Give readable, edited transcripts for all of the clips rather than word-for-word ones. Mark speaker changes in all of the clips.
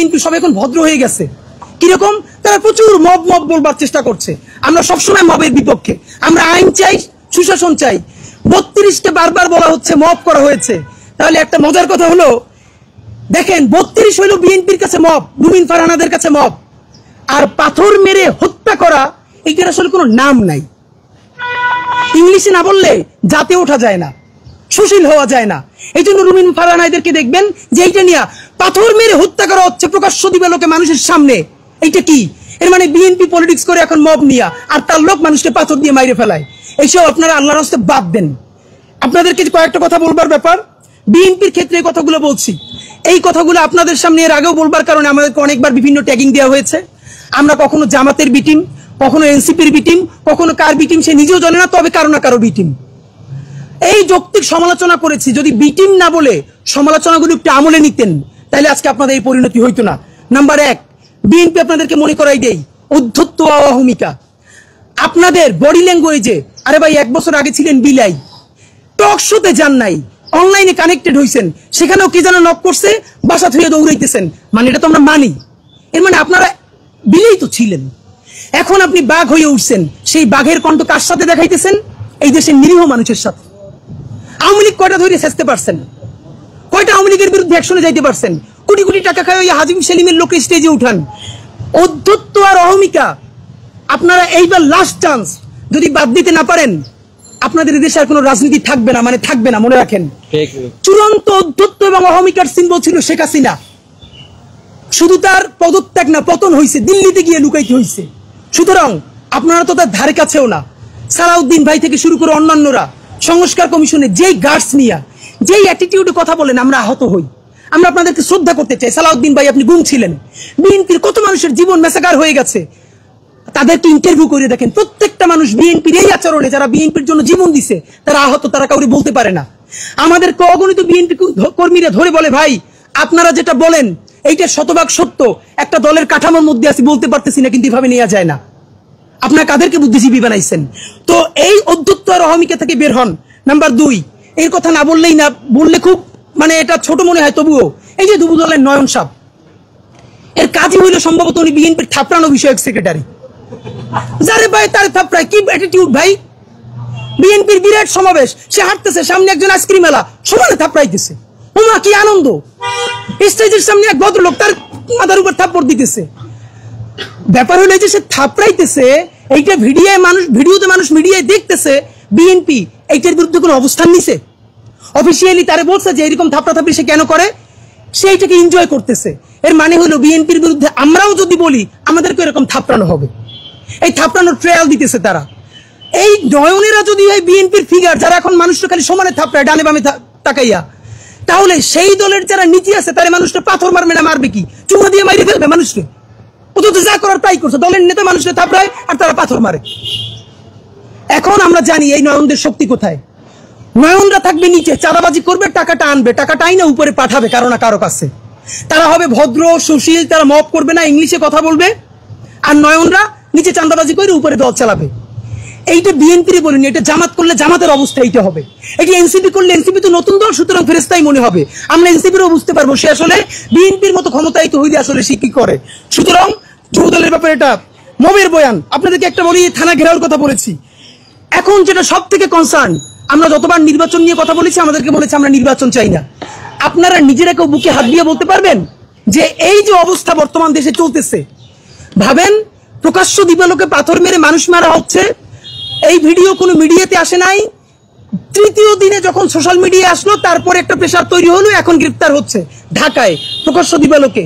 Speaker 1: কিন্তু সব এখন ভদ্র হয়ে গেছে। কিরকম? তারা প্রচুর মব মব বলবার চেষ্টা করছে। আমরা সবসময় মবের বিপক্ষে, আমরা আইন চাই, সুশাসন চাই। 32কে বারবার বলা হচ্ছে মব করা হয়েছে। তাহলে একটা মজার কথা হলো, দেখেন 32 হইল বিএনপির কাছে মব, রুমিন ফারহানাদের কাছে মব, আর পাথর মেরে হত্যা করা এইটার আসলে কোনো নাম নাই। ইংলিশে না বললে জাতে ওঠা যায় না, সুশীল হওয়া যায় না। এই জন্য রুমিন ফারহানাদেরকে দেখবেন যে এইটা নিয়ে পাথর মেরে হত্যা করা হচ্ছে প্রকাশ্য দিবালোকে মানুষের সামনে। এইটা কি? এর মানে বিএনপি পলিটিক্স করে এখন মব নিয়া, আর তার লোক মানুষকে পাথর দিয়ে মাইরে ফেলায়। এইসব আপনারা আল্লাহর রাস্তায় বাদ দেন। আপনাদেরকে কয়েকটা কথা বলবার ব্যাপার, বিএনপির ক্ষেত্রে এই কথাগুলো বলছি। এই কথাগুলো আপনাদের সামনে এর আগেও বলবার কারণে আমাদেরকে অনেকবার বিভিন্ন ট্যাগিং দেওয়া হয়েছে। আমরা কখনো জামাতের বিটিম, কখনো এনসিপির বিটিম, কখনো কার বিটিম সে নিজেও জানে না, তবে কারো না কারো বিটিম। এই যৌক্তিক সমালোচনা করেছি। যদি বিটিম না বলে সমালোচনাগুলো একটু আমলে নিতেন, তাহলে আজকে আপনাদের এই পরিণতি হইতো না। নাম্বার 1, বিএনপি আপনাদেরকে মনে করাই দেই উদ্ধত্ত অহমিকা। আপনাদের বডি ল্যাঙ্গুয়েজে, আরে ভাই 1 বছর আগে ছিলেন বিলাই, টক শোতে যান নাই, অনলাইনে কানেক্টেড হইছেন, সেখানেও কি যেন নক করছে, বাসা থেকে দৌড়াইতেছেন। মানে এটা তো আমরা মানি। এর মানে আপনারা বিলেই তো ছিলেন। এখন আপনি বাঘ হয়ে উঠছেন। সেই বাঘের কণ্ঠ কার সাথে দেখাইতেছেন? এই দেশের নিরীহ মানুষের সাথে। আওয়ামী লীগ কয়টা ধরে শেষতে পারছেন? কয়টা আওয়ামী লীগের বিরুদ্ধে অ্যাকশনে যাইতে পারছেন? কোটি কোটি টাকা খায় ওই হাজিম সেলিমের লোকে স্টেজে উঠান। অধ্যত্ত আর অহমিকা আপনারা এইবার লাস্ট চান্স, যদি বাদ দিতে না পারেন আপনাদের দেশে আর কোনো রাজনীতি থাকবে না, মানে থাকবে না, মনে রাখেন। চূড়ান্ত অধ্যত্ত এবং অহমিকার সিম্বল ছিল শেখ হাসিনা। শুধু তার পদত্যাগ না, পতন হয়েছে, দিল্লিতে গিয়ে লুকাইতে হয়েছে। সুতরাং আপনারা তো তার ধারে কাছেও না। সালাউদ্দিন ভাই থেকে শুরু করে অন্যান্যরা সংস্কার কমিশনে যেই গার্ডস নিয়ে, যেই অ্যাটিটিউডে কথা বলেন, আমরা আহত হই। আমরা আপনাদেরকে শ্রদ্ধা করতে চাই। সালাউদ্দিন ভাই, আপনি গুম ছিলেন। বিএনপির কত মানুষের জীবন মেসাকার হয়ে গেছে, তাদেরকে ইন্টারভিউ করে দেখেন। প্রত্যেকটা মানুষ বিএনপির এই আচরণে, যারা বিএনপির জন্য জীবন দিছে, তারা আহত, তারা কাউরে বলতে পারে না। আমাদেরকে অগণিত বিএনপি কর্মীরা ধরে বলে, ভাই আপনারা যেটা বলেন এইটা শতভাগ সত্য, একটা দলের কাঠামোর মধ্যে আছি, বলতে পারতেছি না, কিন্তু এভাবে নেওয়া যায় না। আপনারা কাদেরকে বুদ্ধিজীবী বানাইছেন? তো এই অধ্যত্ত আর অহমিকা থেকে বের হন। নাম্বার 2, এর কথা না বললেই না, বললে খুব মানে এটা ছোট মনে হয়, তবুও এই যে দুবু দলের নয়ন সাহেব, এর কাজই হইল সম্ভবত উনি বিএনপির থাপড়ানো বিষয়ক সেক্রেটারি। যারে ভাই তার থাপড়ায় কি অ্যাটিটিউড ভাই! বিএনপির বিরাট সমাবেশ, সে হাঁটতেছে, সামনে একজন আইসক্রিম মেলা, সমানে থাপড়াইতেছে। ওমা কি আনন্দ! স্টেজের সামনে এক ভদ্রলোক তার মাথার উপর থাপ্পড় দিতেছে। ব্যাপার হলো যে সে থাপড়াইতেছে, এইটা ভিডিওতে মানুষ মিডিয়ায় দেখতেছে। বিএনপি এইটার বিরুদ্ধে কোনো অবস্থান নিছে? অফিসিয়ালি তারে বলছে যে এরকম থাপড়াথাপড়ি সে কেন করে? সে এইটাকে এনজয় করতেছে। এর মানে হলো বিএনপির বিরুদ্ধে আমরাও যদি বলি, আমাদেরকে এরকম থাপড়ানো হবে। এই থাপড়ানোর ট্রায়াল দিতেছে তারা। এই নয়নেরা যদি হয় বিএনপির ফিগার, যারা এখন মানুষটা খালি সমানে থাপড়ায়, ডানে বামে তাকাইয়া, তাহলে সেই দলের যারা নীতি আছে, তারা মানুষটা পাথর মারবে না, মারবে কি? চুমা দিয়ে মাইরে ফেলবে মানুষকে। অথচ যা করার তাই করছে। দলের নেতা মানুষকে থাপড়ায় আর তারা পাথর মারে। এখন আমরা জানি এই নয়নদের শক্তি কোথায়। নয়নরা থাকবে নিচে, চাঁদাবাজি করবে, টাকাটা আনবে, টাকাটাই না উপরে পাঠাবে কারো না কারো কাছে। তারা হবে ভদ্র সুশীল, তারা মব করবে না, ইংলিশে কথা বলবে। আর নয়নরা নিচে চাঁদাবাজি করে উপরে দল চালাবে। এইটা বিএনপির বলিনি, এটা জামাত করলে জামাতের অবস্থা এইটা হবে। এটি এনসিপি করলে, এনসিপি তো নতুন দল, সুতরাং ফেরেস্তাই মনে হবে। আমরা এনসিপিরও বুঝতে পারবো সে আসলে বিএনপির মতো ক্ষমতায়িত হইলে আসলে সে কি করে। সুতরাং যুব দলের ব্যাপারে এটা মবের বয়ান। আপনাদেরকে একটা বলি, থানা ঘেরাওর কথা বলেছি। এখন যেটা সব থেকে কনসার্ন, আমরা যতবার নির্বাচন নিয়ে কথা বলেছি, আমাদেরকে বলেছে আমরা নির্বাচন চাই না। আপনারা নিজেরা কেউ বুকে হাত দিয়ে বলতে পারবেন যে এই যে অবস্থা বর্তমান দেশে চলতেছে, ভাবেন প্রকাশ্য দিবালোকে পাথর মেরে মানুষ মারা হচ্ছে, এই ভিডিও কোনো মিডিয়াতে আসে নাই। তৃতীয় দিনে যখন সোশ্যাল মিডিয়া আসলো, তারপরে একটা প্রেশার তৈরি হলো, এখন গ্রেফতার হচ্ছে ঢাকায় প্রকাশ্য দিবালোকে।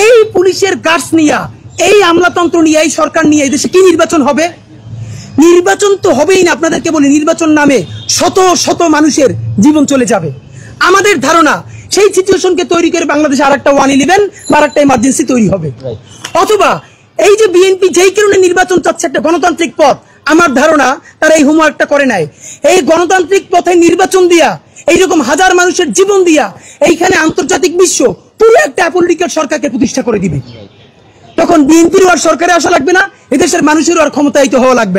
Speaker 1: এই পুলিশের গার্ডস নিয়ে, এই আমলাতন্ত্র নিয়ে, এই সরকার নিয়ে এই দেশে কি নির্বাচন হবে? নির্বাচন তো হবেই না। আপনাদেরকে বলি, নির্বাচন নামে শত শত মানুষের জীবন চলে যাবে। আমাদের ধারণা সেই সিচুয়েশনকে তৈরি করে বাংলাদেশে আরেকটা 111 বা আরেকটা ইমার্জেন্সি তৈরি হবে। অথবা এই যে বিএনপি যেই কারণে নির্বাচন চাচ্ছে, একটা গণতান্ত্রিক পথ, আমার ধারণা তারা এই হোমওয়ার্কটা করে নাই। এই গণতান্ত্রিক পথে নির্বাচন দিয়া, এইরকম হাজার মানুষের জীবন দিয়া, এইখানে আন্তর্জাতিক বিশ্ব পুরো একটা অ্যাপোলিটিক্যাল সরকারকে প্রতিষ্ঠা করে দিবে। তখন বিএনপিরও আর সরকারে আসা লাগবে না, এদেশের মানুষেরও আর ক্ষমতায়িত হওয়া লাগবে না।